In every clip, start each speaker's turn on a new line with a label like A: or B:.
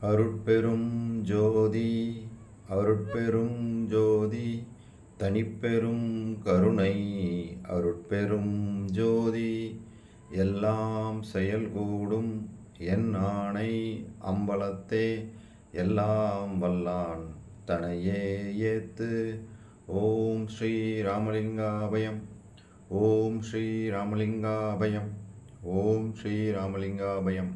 A: அருட்பெரும் ஜோதி அருட்பெரும் ஜோதி தனிப்பெரும் கருணை அருட்பெரும் ஜோதி எல்லாம் செயல்கூடும் என் ஆணை அம்பலத்தே எல்லாம் வல்லான் தனையே ஏத்து. ஓம் ஸ்ரீ ராமலிங்காபயம். ஓம் ஸ்ரீ ராமலிங்காபயம். ஓம் ஸ்ரீ ராமலிங்காபயம்.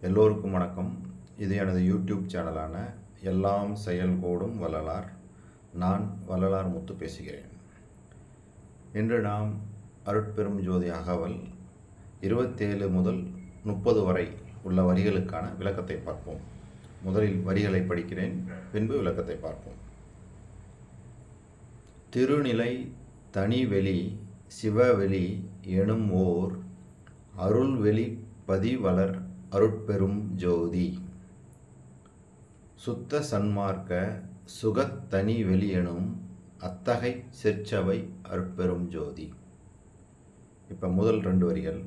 A: எல்லோருக்கும் வணக்கம். இது எனது யூடியூப் சேனலான எல்லாம் செயல்கூடும் வள்ளலார். நான் வள்ளலார் முத்து பேசுகிறேன். இன்று நாம் அருட்பெரும் ஜோதி அகவல் 27 முதல் 30 வரை உள்ள வரிகளுக்கான விளக்கத்தை பார்ப்போம். முதலில் வரிகளை படிக்கிறேன், பின்பு விளக்கத்தை பார்ப்போம். திருநிலை தனிவெளி சிவவெளி எனும் ஓர் அருள்வெளி பதிவளர் அருட்பெரும் ஜோதி சுத்த சன்மார்க்க சுகத்தனி வெளியெனும் அத்தகை சிற்சபை அருட்பெரும் ஜோதி. இப்போ முதல் 2 வரிகள்.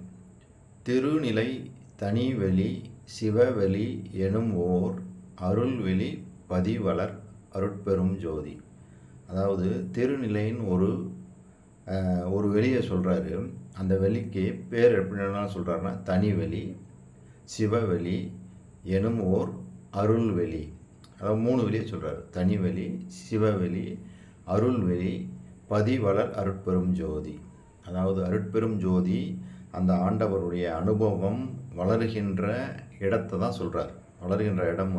A: திருநிலை தனிவெளி சிவவெளி எனும் ஓர் அருள்வெளி பதிவளர் அருட்பெரும் ஜோதி. அதாவது திருநிலைன்னு ஒரு வெளியை சொல்கிறாரு. அந்த வெளிக்கு பேர் எப்படின்னா சொல்கிறாருன்னா தனிவெளி சிவவெளி எனும் ஓர் அருள்வெளி. அதாவது 3 வெளியை சொல்கிறார். தனிவெளி, சிவவெளி, அருள்வெளி, பதிவளர் அருட்பெரும் ஜோதி. அதாவது அருட்பெரும் ஜோதி அந்த ஆண்டவருடைய அனுபவம் வளருகின்ற இடத்தை தான் சொல்கிறார். வளருகின்ற இடம்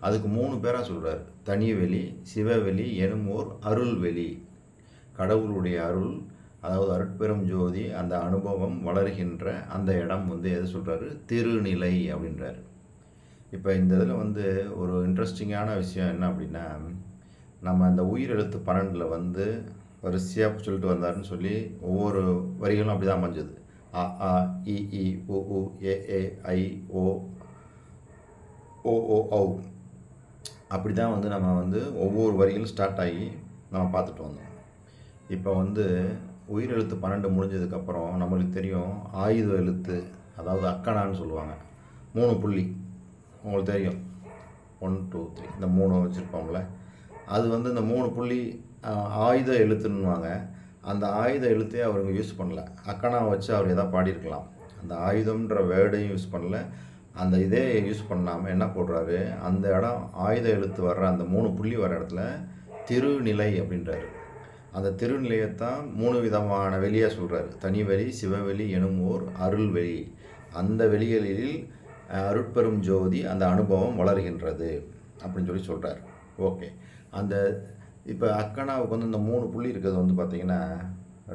A: அதுக்கு 3 பேராக சொல்கிறார். தனிவெளி, சிவவெளி எனும் ஓர் அருள்வெளி. கடவுளுடைய அருள், அதாவது அருட்பெரும் ஜோதி அந்த அனுபவம் வளர்கின்ற அந்த இடம் எது சொல்கிறாரு? திருநிலை அப்படின்றார். இப்போ இந்த இதில் ஒரு இன்ட்ரெஸ்டிங்கான விஷயம் என்ன அப்படின்னா, நம்ம அந்த உயிரெழுத்து 12 வரிசையாக சொல்லிட்டு வந்தாருன்னு சொல்லி ஒவ்வொரு வரிகளும் அப்படி தான் அமைஞ்சது. அ ஆ இ ஈ உ உ ஏ ஏ ஐ ஓ ஓ ஓ ஔ அப்படி தான் நம்ம ஒவ்வொரு வரிகளும் ஸ்டார்ட் ஆகி நம்ம பார்த்துட்டு வந்தோம். இப்போ உயிரெழுத்து 12 முடிஞ்சதுக்கப்புறம் நம்மளுக்கு தெரியும் ஆயுத எழுத்து, அதாவது அக்கணான்னு சொல்லுவாங்க. 3 புள்ளி உங்களுக்கு தெரியும். 1 2 3 இந்த 3 வச்சுருப்போம்ல. அது இந்த 3 புள்ளி ஆயுத எழுத்துன்னுவாங்க. அந்த ஆயுத எழுத்தையே அவருங்க யூஸ் பண்ணல. அக்கணா வச்சு அவர் எதாவது பாடியிருக்கலாம். அந்த ஆயுதம்ன்ற வேர்டையும் யூஸ் பண்ணல. அந்த இதே யூஸ் பண்ணாமல் என்ன போடுறாரு, அந்த இடம் ஆயுத எழுத்து வர்ற அந்த 3 புள்ளி வர இடத்துல திருநிலை அப்படின்றாரு. அந்த திருநிலையத்தான் 3 விதமான வெளியாக சொல்கிறாரு. தனிவெளி, சிவவெளி எனும் ஓர் அருள்வெளி. அந்த வெளிகளில் அருட்பெரும் ஜோதி அந்த அனுபவம் வளர்கின்றது அப்படின்னு சொல்கிறார். ஓகே. அந்த இப்போ அக்கணாவுக்கு இந்த 3 புள்ளி இருக்கிறது பார்த்திங்கன்னா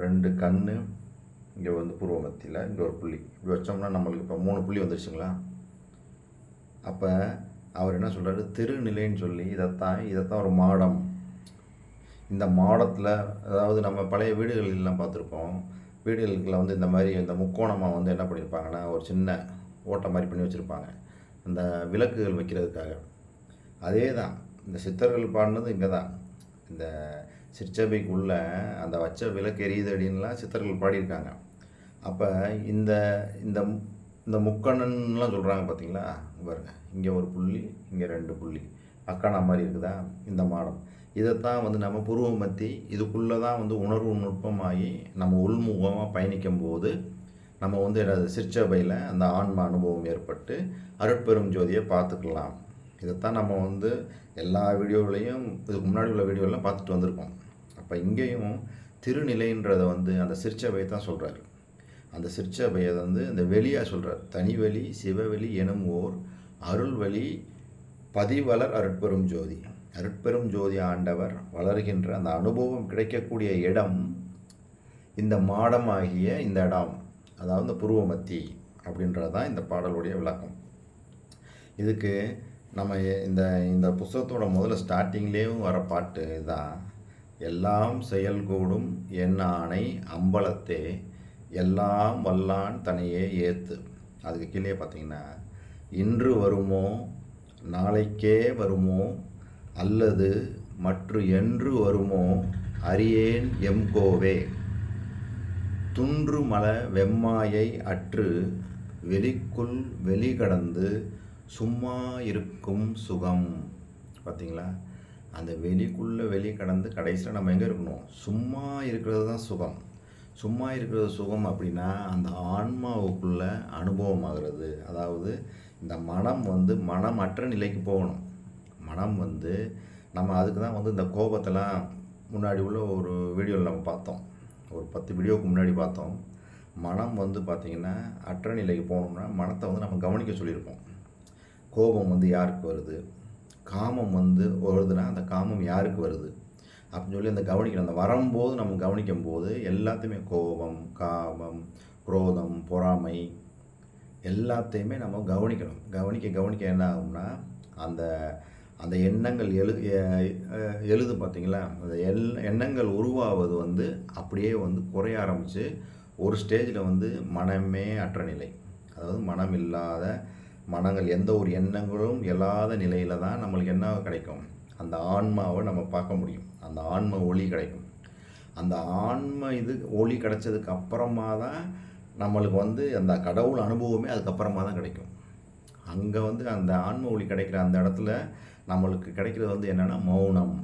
A: 2 கண், இங்கே பூர்வ மத்தியில் இங்கே ஒரு புள்ளி. இப்படி வச்சோம்னா நம்மளுக்கு இப்போ 3 புள்ளி வந்துருச்சுங்களா. அப்போ அவர் என்ன சொல்கிறாரு, திருநிலைன்னு சொல்லி இதைத்தான் ஒரு மாடம். இந்த மாடத்தில், அதாவது நம்ம பழைய வீடுகளெல்லாம் பார்த்துருப்போம். வீடுகளுக்குள்ள இந்த மாதிரி இந்த முக்கோணமாக என்ன பண்ணியிருப்பாங்கன்னா ஒரு சின்ன ஓட்டை மாதிரி பண்ணி வச்சுருப்பாங்க, அந்த விளக்குகள் வைக்கிறதுக்காக. அதே தான் இந்த சித்தர்கள் பாடினது இங்கே தான். இந்த சிற்சபைக்குள்ளே அந்த வச்ச விளக்கு எரியுது அப்படின்லாம் சித்தர்கள் பாடியிருக்காங்க. அப்போ இந்த இந்த இந்த முக்கண்ணன்லாம் சொல்கிறாங்க பார்த்தீங்களா. பாருங்கள், இங்கே ஒரு புள்ளி, இங்கே 2 புள்ளி அக்கணா மாதிரி இருக்குதா இந்த மாடம். இதைத்தான் நம்ம புருவ மத்தி இதுக்குள்ளே தான் உணர்வு நுட்பமாகி நம்ம உள்முகமாக பயணிக்கும் போது நம்ம எனது சிற்சபையில் அந்த ஆன்ம அனுபவம் ஏற்பட்டு அருட்பெரும் ஜோதியை பார்த்துக்கலாம். இதைத்தான் நம்ம எல்லா வீடியோவிலையும் இதுக்கு முன்னாடி உள்ள வீடியோலாம் பார்த்துட்டு வந்திருக்கோம். அப்போ இங்கேயும் திருநிலைன்றதை அந்த சிற்சபையை தான் சொல்கிறார். அந்த சிற்சபையை இந்த வெளியாக சொல்கிறார். தனிவெளி சிவவெளி எனும் ஓர் அருள்வெளி பதிவளர் அருட்பெரும் ஜோதி. அருட்பெரும் ஜோதி ஆண்டவர் வளர்கின்ற அந்த அனுபவம் கிடைக்கக்கூடிய இடம் இந்த மாடமாகிய இந்த இடம், அதாவது புருவமத்தி அப்படின்றது தான் இந்த பாடலுடைய விளக்கம். இதுக்கு நம்ம இந்த புத்தகத்தோட முதல்ல ஸ்டார்டிங்லேயும் வர பாட்டு தான். எல்லாம் செயல்கூடும் என் ஆணை அம்பலத்தே எல்லாம் வல்லான் தனையே ஏத்து. அதுக்கு கீழே பார்த்தீங்கன்னா, இன்று வருமோ நாளைக்கே வருமோ அல்லது மற்ற என்று வருமோ அறியேன் எம்கோவே துன்று மல வெம்மாயை அற்று வெளிக்குள் வெளிகடந்து சும்மா இருக்கும் சுகம். பார்த்தீங்களா? அந்த வெளிக்குள்ளே வெளியே கடந்து கடைசியில் நம்ம எங்கே இருக்கணும்? சும்மா இருக்கிறது தான் சுகம். சும்மா இருக்கிறது சுகம் அப்படின்னா அந்த ஆன்மாவுக்குள்ள அனுபவமாகிறது. அதாவது இந்த மனம் வந்து மனமற்ற நிலைக்கு போகணும். மனம் வந்து நம்ம அதுக்கு தான் வந்து இந்த கோபத்தெல்லாம் முன்னாடி உள்ள ஒரு வீடியோவில் நம்ம பார்த்தோம். ஒரு 10 வீடியோவுக்கு முன்னாடி பார்த்தோம். மனம் வந்து பார்த்திங்கன்னா அற்ற நிலைக்கு போகணும்னா மனத்தை வந்து நம்ம கவனிக்க சொல்லியிருப்போம். கோபம் வந்து யாருக்கு வருது, காமம் வந்து வருதுன்னா அந்த காமம் யாருக்கு வருது அப்படின்னு சொல்லி அந்த கவனிக்கணும். அந்த வரும்போது நம்ம கவனிக்கும் போது எல்லாத்தையுமே கோபம், காமம், குரோதம், பொறாமை எல்லாத்தையுமே நம்ம கவனிக்கணும். கவனிக்க என்ன ஆகும்னா அந்த அந்த எண்ணங்கள் எழுது பார்த்திங்களா, அந்த எண்ணங்கள் உருவாவது வந்து அப்படியே வந்து குறைய ஆரம்பித்து ஒரு ஸ்டேஜில் வந்து மனமே அற்ற நிலை, அதாவது மனம் இல்லாத மனங்கள் எந்த ஒரு எண்ணங்களும் இல்லாத நிலையில் தான் நம்மளுக்கு என்ன கிடைக்கும்? அந்த ஆன்மாவை நம்ம பார்க்க முடியும். அந்த ஆன்ம ஒளி கிடைக்கும். அந்த ஆன்ம ஒளி கிடைச்சதுக்கு அப்புறமா தான் நம்மளுக்கு வந்து அந்த கடவுள் அனுபவமே அதுக்கப்புறமா தான் கிடைக்கும். அங்கே வந்து அந்த ஆன்ம ஒளி கிடைக்கிற அந்த இடத்துல நம்மளுக்கு கிடைக்கிறது வந்து என்னென்னா மௌனம்.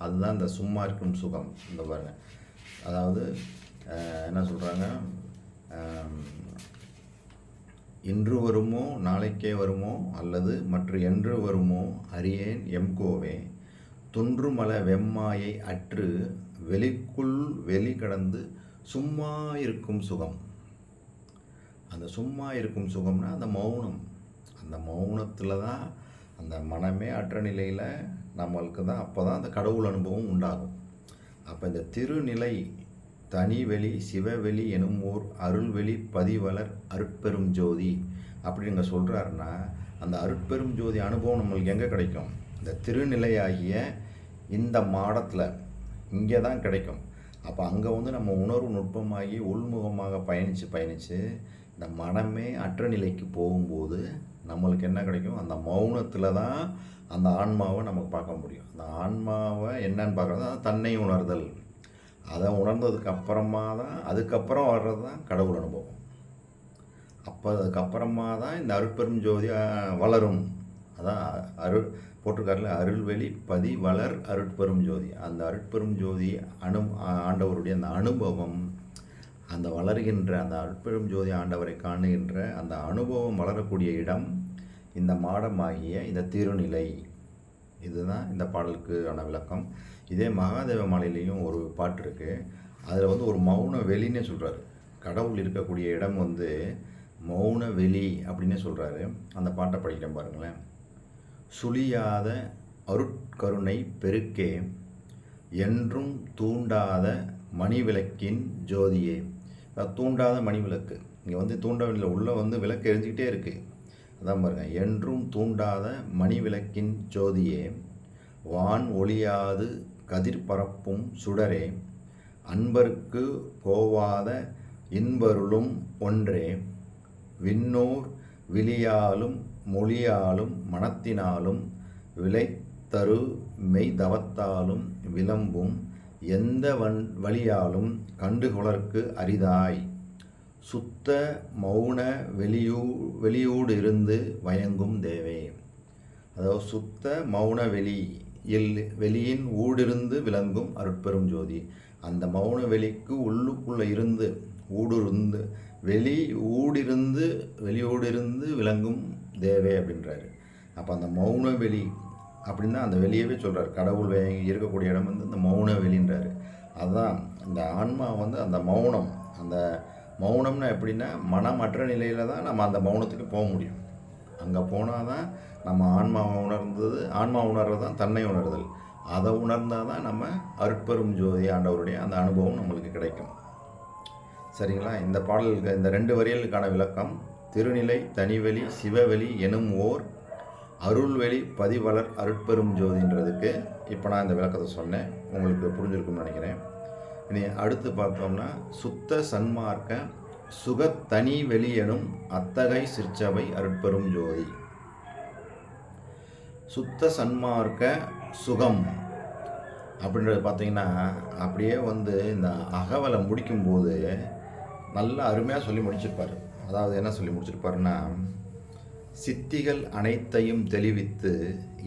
A: அதுதான் இந்த சும்மா இருக்கும் சுகம். இந்த பாருங்க, அதாவது என்ன சொல்கிறாங்க, இன்று வருமோ நாளைக்கே வருமோ அல்லது மற்ற என்று வருமோ அறியேன் எம்கோவே துன்றுமல வெம்மாயை அற்று வெளிக்குள் வெளி கடந்து சும்மா இருக்கும் சுகம். அந்த சும்மா இருக்கும் சுகம்னா அந்த மௌனம். அந்த மௌனத்தில் தான் அந்த மனமே அற்ற நிலையில் நம்மளுக்கு தான் அப்போ தான் அந்த கடவுள் அனுபவம் உண்டாகும். அப்போ இந்த திருநிலை தனிவெளி சிவவெளி எனும் ஓர் அருள்வெளி பதிவலர் அருட்பெரும் ஜோதி அப்படிங்க சொல்கிறாருன்னா அந்த அருட்பெரும் ஜோதி அனுபவம் நம்மளுக்கு எங்கே கிடைக்கும்? இந்த திருநிலையாகிய இந்த மாடத்தில் இங்கே தான் கிடைக்கும். அப்போ அங்கே வந்து நம்ம உணர்வு நுட்பமாகி உள்முகமாக பயணித்து இந்த மனமே அற்ற நிலைக்கு போகும்போது நம்மளுக்கு என்ன கிடைக்கும்? அந்த மௌனத்தில் தான் அந்த ஆன்மாவை நமக்கு பார்க்க முடியும். அந்த ஆன்மாவை என்னன்னு பார்க்குறது தான் தன்னை உணர்தல். அதை உணர்ந்ததுக்கு அப்புறமா தான் அதுக்கப்புறம் வர்றது தான் கடவுள் அனுபவம். அப்போ அதுக்கப்புறமா தான் இந்த அருட்பெரும் ஜோதி வளரும். அதான் போட்டிருக்காருல, அருள்வெளி பதி வளர் அருட்பெரும் ஜோதி. அந்த அருட்பெரும் ஜோதி ஆண்டவருடைய அந்த அனுபவம், அந்த வளர்கின்ற அந்த அருட்பெரும் ஜோதி ஆண்டவரை காணுகின்ற அந்த அனுபவம் வளரக்கூடிய இடம் இந்த மாடமாகிய இந்த திருநிலை. இதுதான் இந்த பாடலுக்கான விளக்கம். இதே மகாதேவ மாலையிலையும் ஒரு பாட்டு இருக்குது. அதில் வந்து ஒரு மௌன வெளின்னே சொல்கிறாரு. கடவுள் இருக்கக்கூடிய இடம் வந்து மௌன வெளி அப்படின்னே சொல்கிறாரு. அந்த பாட்டை படிக்கிறேன் பாருங்களேன். சுழியாத அருட்கருணை பெருக்கே என்றும் தூண்டாத மணிவிளக்கின் ஜோதியே. தூண்டாத மணிவிளக்கு. இங்கே வந்து தூண்டவில்லை, உள்ளே வந்து விளக்கு எரிஞ்சிக்கிட்டே இருக்குது. அதான் பாருங்கள், என்றும் தூண்டாத மணிவிளக்கின் ஜோதியே வான் ஒளியாது கதிர் பரப்பும் சுடரே அன்பருக்கு போவாத இன்பருளும் ஒன்றே விண்ணோர் விழியாலும் மொழியாலும் மனத்தினாலும் விளைத்தரு மெய்தவத்தாலும் விளம்பும் எந்த வழியாலும் கண்டுகொளற்கு அரிதாய் சுத்த மௌன வெளியூடு இருந்து வயங்கும் தேவே. அதாவது சுத்த மௌன வெளியின் ஊடிருந்து விளங்கும் அருட்பெரும் ஜோதி. அந்த மௌன வெளிக்கு உள்ளுக்குள்ளே இருந்து ஊடிருந்து வெளியோடிருந்து விளங்கும் தேவே அப்படின்றாரு. அப்போ அந்த மௌன வெளி அப்படின்னா அந்த வெளியவே சொல்கிறார். கடவுள் இருக்கக்கூடிய இடம் வந்து இந்த மௌன வெளின்றாரு. அதுதான் இந்த ஆன்மா வந்து அந்த மௌனம். அந்த மௌனம்னா எப்படின்னா மனமற்ற நிலையில் தான் நம்ம அந்த மௌனத்துக்கு போக முடியும். அங்கே போனால் தான் நம்ம ஆன்மா உணர்றது தான் தன்னை உணர்தல். அதை உணர்ந்தால் தான் நம்ம அருட்பெரும் ஜோதி ஆண்டவருடைய அந்த அனுபவம் நம்மளுக்கு கிடைக்கும். சரிங்களா? இந்த பாடலுக்கு இந்த 2 வரிகளுக்கான விளக்கம், திருநிலை தனிவெளி சிவவெளி எனும் ஓர் அருள்வெளி பதிவலர் அருட்பெரும் ஜோதின்றதுக்கு இப்போ நான் இந்த விளக்கத்தை சொன்னேன். உங்களுக்கு புரிஞ்சிருக்கும்னு நினைக்கிறேன். இனி அடுத்து பார்த்தோம்னா சுத்த சன்மார்க்க சுகத்தனி வெளி எனும் அத்தகை சிற்சபை அருட்பெரும் ஜோதி. சுத்த சன்மார்க்க சுகம் அப்படின்றது பார்த்திங்கன்னா அப்படியே வந்து இந்த அகவலை முடிக்கும்போது நல்லா அருமையாக சொல்லி முடிச்சிருப்பார். அதாவது என்ன சொல்லி முடிச்சிருப்பாருன்னா, சித்திகள் அனைத்தையும் தெளிவித்து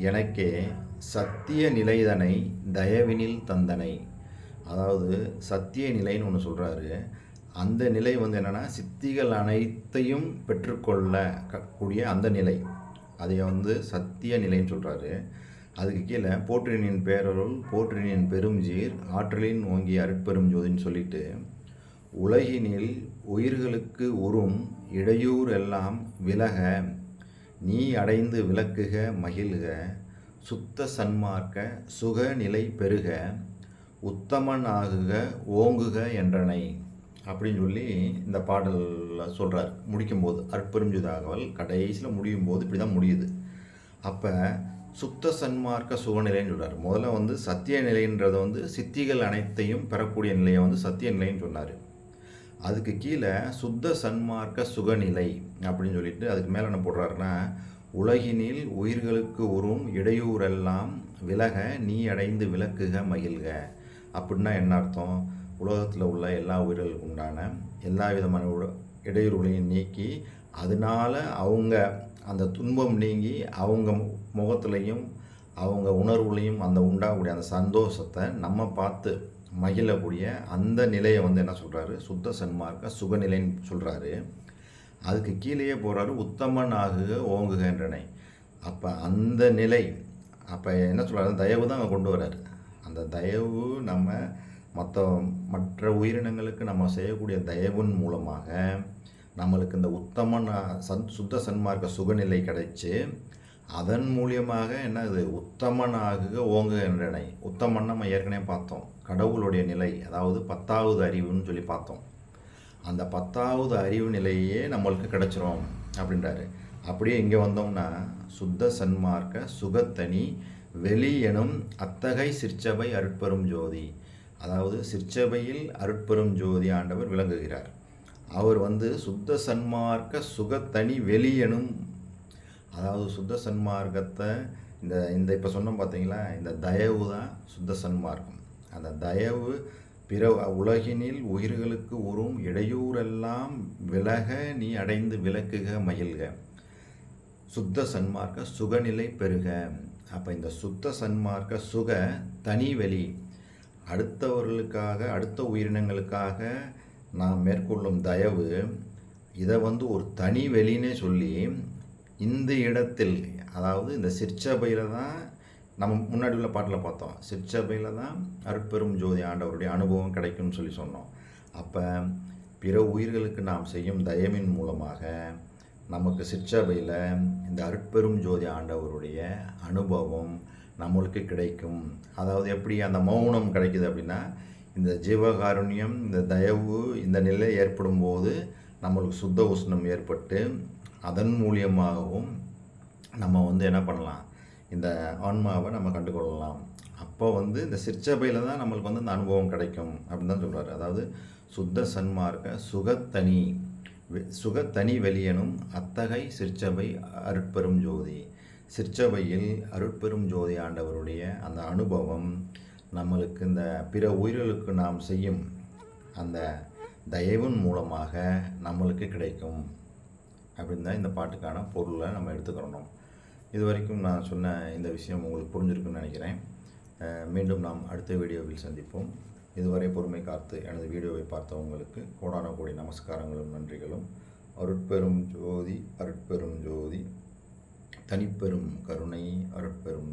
A: எனக்கே சத்திய நிலைதனை தயவினில் தந்தனை. அதாவது சத்திய நிலைன்னு ஒன்று சொல்கிறாரு. அந்த நிலை வந்து என்னென்னா, சித்திகள் அனைத்தையும் பெற்றுக்கொள்ள கூடிய அந்த நிலை, அதை வந்து சத்திய நிலைன்னு சொல்கிறாரு. அதுக்கு கீழே போற்றினின் பேரருள் போற்றினின் பெரும்சீர் ஆற்றலின் ஓங்கிய அருட்பெரும் ஜோதின்னு சொல்லிட்டு, உலகினில் உயிர்களுக்கு உறும் இடையூறு எல்லாம் விலக நீ அடைந்து விளக்குக மகிழ்க சுத்த சன்மார்க்க சுகநிலை பெருக உத்தமன் ஆகுக ஓங்குக என்றனை அப்படின்னு சொல்லி இந்த பாடலில் சொல்கிறார். முடிக்கும்போது அற்பெருஞ்சுதாகவல் கடைசியில் முடியும் போது இப்படி தான் முடியுது. அப்போ சுத்த சன்மார்க்க சுகநிலைன்னு சொல்கிறார். முதல்ல வந்து சத்திய நிலைன்றதை வந்து சித்திகள் அனைத்தையும் பெறக்கூடிய நிலையை வந்து சத்திய நிலைன்னு சொன்னார். அதுக்கு கீழே சுத்த சன்மார்க்க சுகநிலை அப்படின்னு சொல்லிட்டு அதுக்கு மேலே என்ன போடுறாருன்னா, உலகினில் உயிர்களுக்கு உறும் இடையூறெல்லாம் விலக நீ அடைந்து விளக்குக மகிழ்க. அப்படின்னா என்ன அர்த்தம்? உலகத்தில் உள்ள எல்லா உயிர்களுக்கு உண்டான எல்லா விதமான இடையூறுகளையும் நீக்கி அதனால் அவங்க அந்த துன்பம் நீங்கி அவங்க முகத்துலையும் அவங்க உணர்வுலையும் அந்த உண்டாகக்கூடிய அந்த சந்தோஷத்தை நம்ம பார்த்து மகிழக்கூடிய அந்த நிலையை வந்து என்ன சொல்கிறாரு? சுத்த சன்மார்க்க சுகநிலைன்னு சொல்கிறாரு. அதுக்கு கீழேயே போகிறாரு, உத்தமன் ஆகுக ஓங்குகின்றனை. அப்போ அந்த நிலை, அப்போ என்ன சொல்கிறாரு? தயவு தான் கொண்டு வர்றாரு. அந்த தயவு நம்ம மற்ற உயிரினங்களுக்கு நம்ம செய்யக்கூடிய தயவின் மூலமாக நம்மளுக்கு இந்த உத்தமன் சுத்த சன்மார்க்க சுகநிலை கிடைச்சி அதன் மூலியமாக என்னது உத்தமன் ஆகுக ஓங்குகின்றனை. உத்தமன் நம்ம ஏற்கனவே பார்த்தோம், கடவுளுடைய நிலை, அதாவது 10வது அறிவுன்னு சொல்லி பார்த்தோம். அந்த 10வது அறிவு நிலையே நம்மளுக்கு கிடைச்சிரும் அப்படின்றாரு. அப்படியே இங்கே வந்தோம்னா சுத்த சன்மார்க்க சுகத்தனி வெளி எனும் அத்தகை சிற்சபை அருட்பெரும் ஜோதி. அதாவது சிற்சபையில் அருட்பெரும் ஜோதி ஆண்டவர் விளங்குகிறார். அவர் வந்து சுத்த சன்மார்க்க சுகத்தனி வெளி எனும், அதாவது சுத்த சன்மார்க்கத்தை இந்த இப்போ சொன்னோம் பார்த்தீங்களா, இந்த தயவு தான் சுத்த சன்மார்க்கம். அந்த தயவு பிற உலகினில் உயிர்களுக்கு உறும் இடையூறெல்லாம் விலக நீ அடைந்து விளக்குக மகிழ்க சுத்த சன்மார்க்க சுகநிலை பெருக. அப்போ இந்த சுத்த சன்மார்க்க சுக தனி வெளி, அடுத்தவர்களுக்காக அடுத்த உயிரினங்களுக்காக நாம் மேற்கொள்ளும் தயவு, இதை வந்து ஒரு தனி வெளின்னே சொல்லி இந்த இடத்தில், அதாவது இந்த சிற்சபையில் தான் நம்ம முன்னாடி உள்ள பாட்டில் பார்த்தோம், சிற்சபையில் தான் அருட்பெரும் ஜோதி ஆண்டவருடைய அனுபவம் கிடைக்கும்னு சொல்லி சொன்னோம். அப்போ பிற உயிர்களுக்கு நாம் செய்யும் தயவின் மூலமாக நமக்கு சிற்சபையில் இந்த அருட்பெரும் ஜோதி ஆண்டவருடைய அனுபவம் நம்மளுக்கு கிடைக்கும். அதாவது எப்படி அந்த மௌனம் கிடைக்குது அப்படின்னா, இந்த ஜீவகாருண்யம் இந்த தயவு இந்த நிலை ஏற்படும் போது நம்மளுக்கு சுத்த உஷ்ணம் ஏற்பட்டு அதன் மூலியமாகவும் நம்ம வந்து என்ன பண்ணலாம், இந்த ஆன்மாவை நம்ம கண்டுகொள்ளலாம். அப்போ வந்து இந்த சிற்சபையில் தான் நம்மளுக்கு வந்து அந்த அனுபவம் கிடைக்கும் அப்படின்னு தான் சொல்கிறார். அதாவது சுத்த சன்மார்க்க சுகத்தனி வெளியனும் அத்தகை சிற்சபை அருட்பெரும் ஜோதி. சிற்சபையில் அருட்பெரும் ஜோதி ஆண்டவருடைய அந்த அனுபவம் நம்மளுக்கு இந்த பிற உயிர்களுக்கு நாம் செய்யும் அந்த தயவின் மூலமாக நம்மளுக்கு கிடைக்கும் அப்படின்னு தான் இந்த பாட்டுக்கான பொருளை நம்ம எடுத்துக்கிறணும். இது வரைக்கும் நான் சொன்ன இந்த விஷயம் உங்களுக்கு புரிஞ்சிருக்குன்னு நினைக்கிறேன். மீண்டும் நாம் அடுத்த வீடியோவில் சந்திப்போம். இதுவரை பொறுமை காத்து எனது வீடியோவை பார்த்தவங்களுக்கு கோடான கோடி நமஸ்காரங்களும் நன்றிகளும். அருட்பெரும் ஜோதி அருட்பெரும் ஜோதி தனிப்பெரும் கருணை அருட்பெரும்